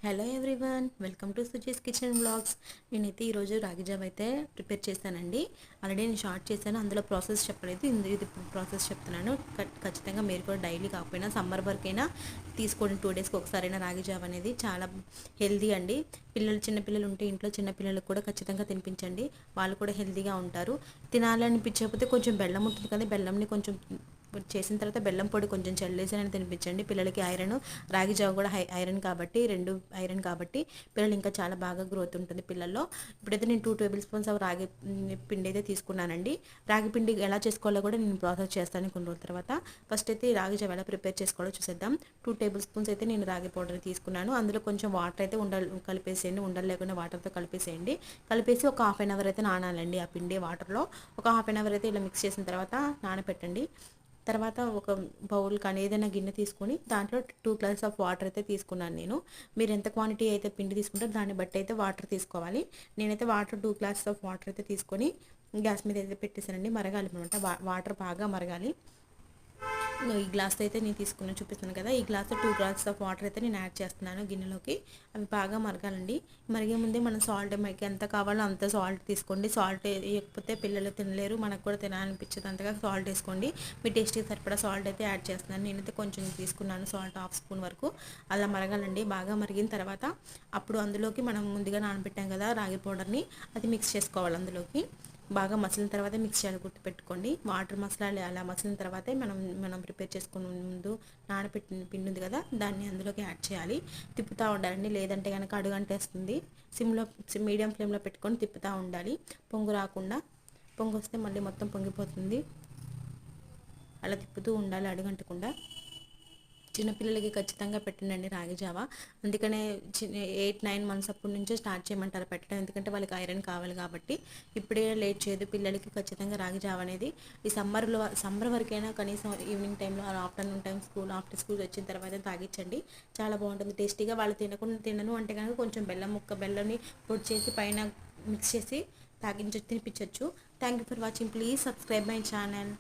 Hello everyone, welcome to Suji's kitchen blogs. నేనైతే ఈరోజు రాగి జావ అయితే ప్రిపేర్ చేశానండి. ఆల్రెడీ నేను షార్ట్ చేశాను, అందులో ప్రాసెస్ చెప్పలేదు. ఇది ప్రాసెస్ చెప్తున్నాను. ఖచ్చితంగా మీరు కూడా డైలీ కాకపోయినా సమ్మర్ వరకైనా తీసుకోండి. 2 డేస్కి ఒకసారైనా రాగి జావ అనేది చాలా హెల్దీ అండి. చిన్నపిల్లలు ఉంటే ఇంట్లో చిన్నపిల్లలకు కూడా ఖచ్చితంగా తినిపించండి. వాళ్ళు కూడా హెల్దీగా ఉంటారు. తినాలనిపించకపోతే కొంచెం బెల్లం ఉంటుంది కదా, బెల్లంని కొంచెం చేసిన తర్వాత బెల్లం పొడి కొంచెం చల్లేసి తినిపించండి. పిల్లలకి రాగి జావ కూడా ఐరన్ కాబట్టి, రెండు ఐరన్ కాబట్టి పిల్లలు ఇంకా చాలా బాగా గ్రోత్ ఉంటుంది పిల్లల్లో. ఇప్పుడైతే నేను 2 టేబుల్ స్పూన్స్ రాగి పిండి అయితే తీసుకున్నానండి. రాగి పిండి ఎలా చేసుకోవాలో కూడా నేను ప్రాసెస్ చేస్తాను కొన్ని రోజుల తర్వాత. ఫస్ట్ అయితే రాగి జావ ఎలా ప్రిపేర్ చేసుకోవాలో చూసేద్దాం. 2 టేబుల్ స్పూన్స్ అయితే నేను రాగి పౌడర్ తీసుకున్నాను. అందులో కొంచెం వాటర్ అయితే కలిపేసేయండి. ఉండలు లేకుండా వాటర్తో కలిపేసేయండి. కలిపేసి ఒక హాఫ్ అన్ అవర్ అయితే నానాలండి. ఆ పిండి వాటర్లో ఒక హాఫ్ అన్ అవర్ అయితే ఇలా మిక్స్ చేసిన తర్వాత నానబెట్టండి. తర్వాత ఒక బౌల్ కానీ ఏదైనా గిన్నె తీసుకొని దాంట్లో 2 గ్లాసెస్ ఆఫ్ వాటర్ అయితే తీసుకున్నాను నేను. మీరు ఎంత క్వాంటిటీ అయితే పిండి తీసుకుంటారో దాన్ని బట్టి అయితే వాటర్ తీసుకోవాలి. నేనైతే 2 గ్లాసెస్ ఆఫ్ వాటర్ అయితే తీసుకొని గ్యాస్ మీద అయితే పెట్టేసానండి. మరగాలి అనమాట, వాటర్ బాగా మరగాలి. ఈ గ్లాస్ అయితే నేను చూపిస్తాను కదా, ఈ గ్లాస్ 2 గ్లాసెస్ ఆఫ్ వాటర్ అయితే నేను యాడ్ చేస్తున్నాను గిన్నెలోకి. అవి బాగా మరగాలండి. మరిగే ముందే మనం సాల్ట్ మనకి ఎంత కావాలో అంత సాల్ట్ తీసుకోండి. సాల్ట్ వేయకపోతే పిల్లలు తినలేరు, మనకు కూడా తినాలనిపించదు. అంతగా సాల్ట్ వేసుకోండి. మీ టేస్ట్కి సరిపడా సాల్ట్ అయితే యాడ్ చేస్తున్నాను. నేనైతే కొంచెం తీసుకున్నాను సాల్ట్, హాఫ్ స్పూన్ వరకు. అలా మరగాలండి. బాగా మరిగిన తర్వాత అప్పుడు అందులోకి మనం ముందుగా నానబెట్టాం కదా రాగి పౌడర్ని, అది మిక్స్ చేసుకోవాలి. అందులోకి బాగా మసిలిన తర్వాత మిక్స్ చేయాలి. గుర్తుపెట్టుకోండి, వాటర్ మసాలా అలా మసిలిన తర్వాతే మనం ప్రిపేర్ చేసుకున్న ముందు నానబెట్టిన పిండి ఉంది కదా, దాన్ని అందులోకి యాడ్ చేయాలి. తిప్పుతూ ఉండాలండి, లేదంటే కనుక అడుగంటేస్తుంది. మీడియం ఫ్లేమ్లో పెట్టుకొని తిప్పుతూ ఉండాలి. పొంగు రాకుండా, పొంగు వస్తే మళ్ళీ మొత్తం పొంగిపోతుంది. అలా తిప్పుతూ ఉండాలి అడుగంటకుండా. చిన్నపిల్లలకి ఖచ్చితంగా పెట్టండి రాగి జావ. అందుకనే 8-9 మంత్స్ అప్పటి నుంచే స్టార్ట్ చేయమంటారు పెట్టడం. ఎందుకంటే వాళ్ళకి ఐరన్ కావాలి కాబట్టి. ఇప్పుడే లేట్ చేయదు, పిల్లలకి ఖచ్చితంగా రాగి జావ అనేది ఈ సమ్మర్ వరకైనా కనీసం ఈవినింగ్ టైంలో, ఆఫ్టర్నూన్ టైం ఆఫ్టర్ స్కూల్ వచ్చిన తర్వాత తాగించండి. చాలా బాగుంటుంది టేస్టీగా. వాళ్ళు తినను అంటే కనుక కొంచెం బెల్లంని పొడి చేసి పైన మిక్స్ చేసి తినిపించవచ్చు. Thank you for watching. Please subscribe my channel.